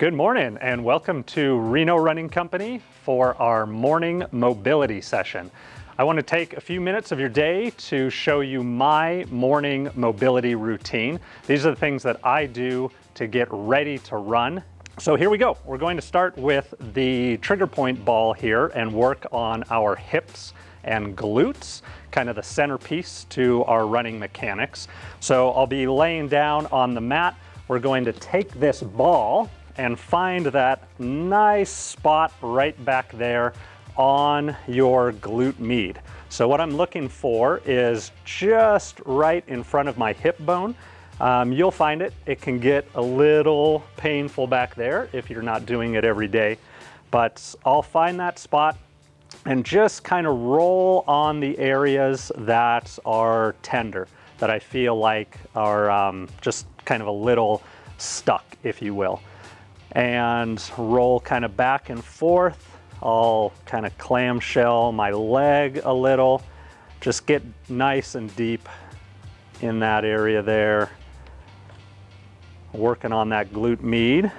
Good morning and welcome to Reno Running Company for our morning mobility session. I want to take a few minutes of your day to show you my morning mobility routine. These are the things that I do to get ready to run. So here we go. We're going to start with the trigger point ball here and work on our hips and glutes, kind of the centerpiece to our running mechanics. So I'll be laying down on the mat. We're going to take this ball and find that nice spot right back there on your glute med. So what I'm looking for is just right in front of my hip bone. You'll find it can get a little painful back there if you're not doing it every day, but I'll find that spot and just kind of roll on the areas that are tender, that I feel like are just kind of a little stuck, if you will. And roll kind of back and forth. I'll kind of clamshell my leg a little, just get nice and deep in that area there, working on that glute med.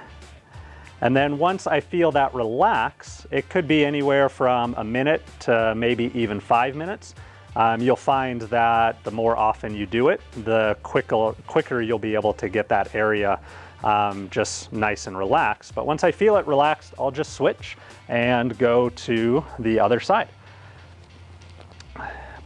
And then once I feel that relax, it could be anywhere from a minute to maybe even 5 minutes. You'll find that the more often you do it, the quicker you'll be able to get that area just nice and relaxed. But once I feel it relaxed, I'll just switch and go to the other side.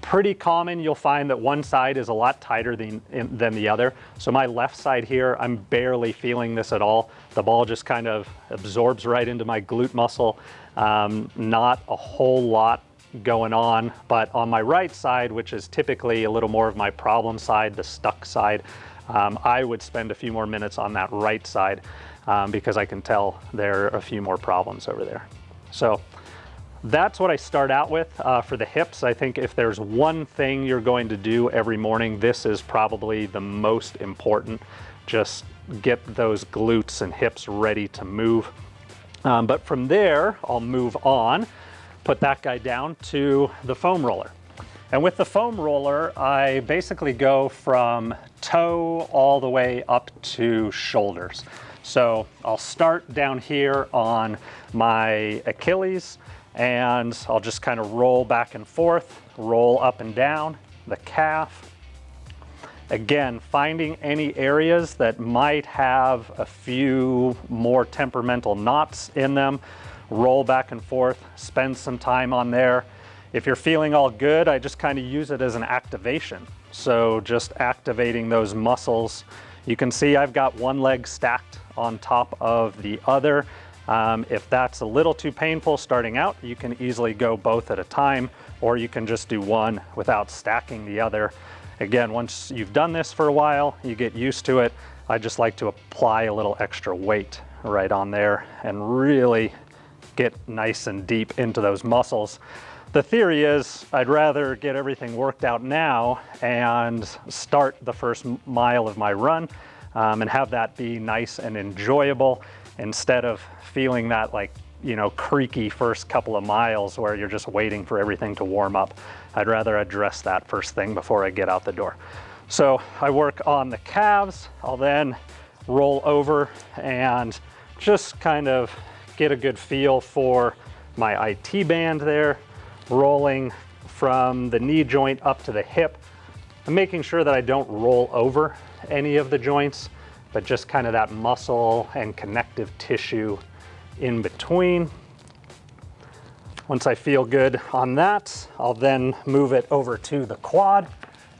Pretty common, you'll find that one side is a lot tighter than the other. So my left side here, I'm barely feeling this at all. The ball just kind of absorbs right into my glute muscle. Not a whole lot going on, but on my right side, which is typically a little more of my problem side, the stuck side, I would spend a few more minutes on that right side because I can tell there are a few more problems over there. So that's what I start out with for the hips. I think if there's one thing you're going to do every morning, this is probably the most important. Just get those glutes and hips ready to move. But from there, I'll move on, put that guy down to the foam roller. And with the foam roller, I basically go from toe all the way up to shoulders. So I'll start down here on my Achilles and I'll just kind of roll back and forth, roll up and down the calf. Again, finding any areas that might have a few more temperamental knots in them, roll back and forth, spend some time on there. If you're feeling all good, I just kind of use it as an activation. So just activating those muscles. You can see I've got one leg stacked on top of the other. If that's a little too painful starting out, you can easily go both at a time, or you can just do one without stacking the other. Again, once you've done this for a while, you get used to it. I just like to apply a little extra weight right on there and really get nice and deep into those muscles. The theory is I'd rather get everything worked out now and start the first mile of my run and have that be nice and enjoyable instead of feeling that creaky first couple of miles where you're just waiting for everything to warm up. I'd rather address that first thing before I get out the door. So I work on the calves. I'll then roll over and just kind of get a good feel for my IT band there, rolling from the knee joint up to the hip. I'm making sure that I don't roll over any of the joints, but just kind of that muscle and connective tissue in between. Once I feel good on that, I'll then move it over to the quad.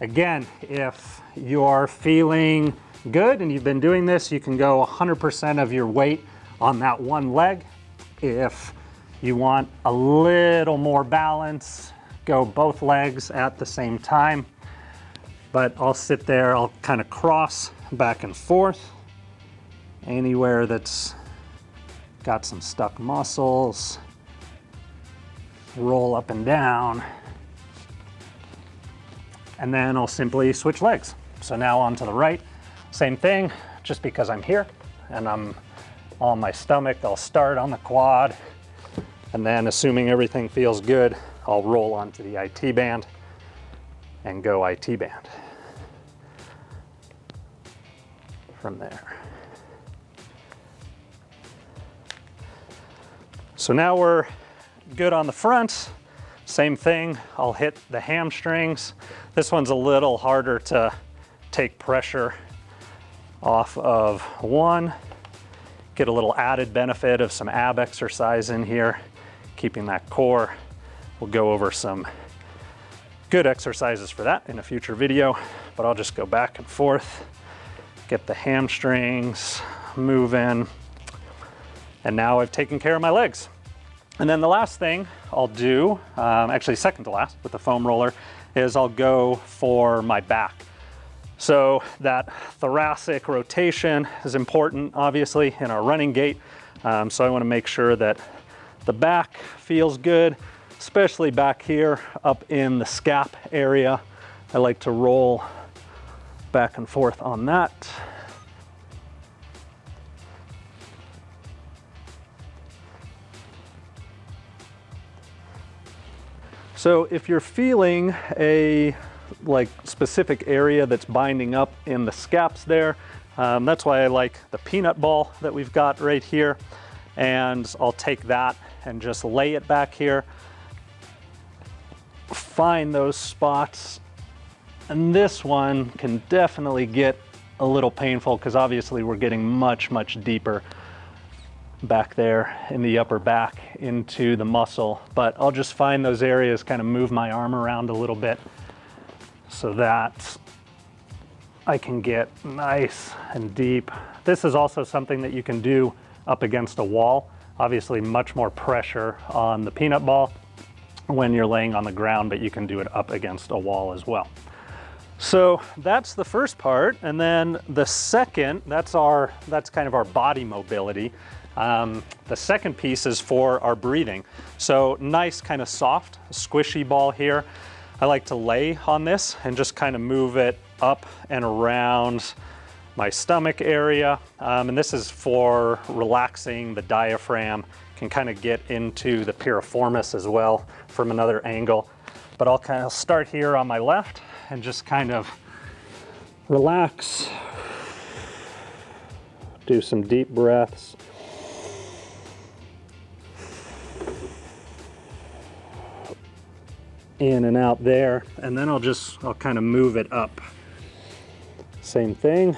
Again, if you're feeling good and you've been doing this, you can go 100% of your weight on that one leg. If you want a little more balance, go both legs at the same time. But I'll sit there, I'll kind of cross back and forth. Anywhere that's got some stuck muscles, roll up and down. And then I'll simply switch legs. So now onto the right, same thing, just because I'm here and I'm on my stomach, I'll start on the quad. And then assuming everything feels good, I'll roll onto the IT band and go IT band from there. So now we're good on the front. Same thing, I'll hit the hamstrings. This one's a little harder to take pressure off of one. Get a little added benefit of some ab exercise in here, keeping that core. We'll go over some good exercises for that in a future video, but I'll just go back and forth, get the hamstrings moving, and now I've taken care of my legs. And then the last thing I'll do, actually second to last with the foam roller, is I'll go for my back. So that thoracic rotation is important, obviously, in our running gait. So I want to make sure that the back feels good, especially back here up in the scap area. I like to roll back and forth on that. So if you're feeling a specific area that's binding up in the scaps there, that's why I like the peanut ball that we've got right here. And I'll take that and just lay it back here. Find those spots. And this one can definitely get a little painful because obviously we're getting much, much deeper back there in the upper back into the muscle. But I'll just find those areas, kind of move my arm around a little bit so that I can get nice and deep. This is also something that you can do up against a wall. Obviously much more pressure on the peanut ball when you're laying on the ground, but you can do it up against a wall as well. So that's the first part. And then the second, that's kind of our body mobility. The second piece is for our breathing. So nice kind of soft, squishy ball here. I like to lay on this and just kind of move it up and around my stomach area. And this is for relaxing the diaphragm. Can kind of get into the piriformis as well from another angle. But I'll kind of start here on my left and just kind of relax. Do some deep breaths. In and out there, and then I'll kind of move it up. Same thing.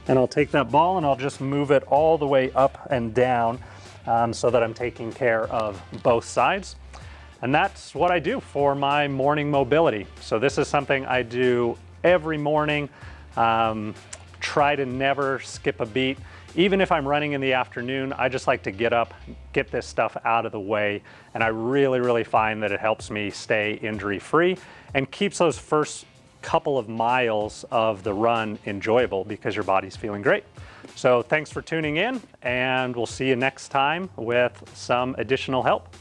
And I'll take that ball and I'll just move it all the way up and down so that I'm taking care of both sides. And that's what I do for my morning mobility. So this is something I do every morning. Try to never skip a beat. Even if I'm running in the afternoon, I just like to get up, get this stuff out of the way. And I really, really find that it helps me stay injury-free and keeps those first couple of miles of the run enjoyable because your body's feeling great. So thanks for tuning in, and we'll see you next time with some additional help.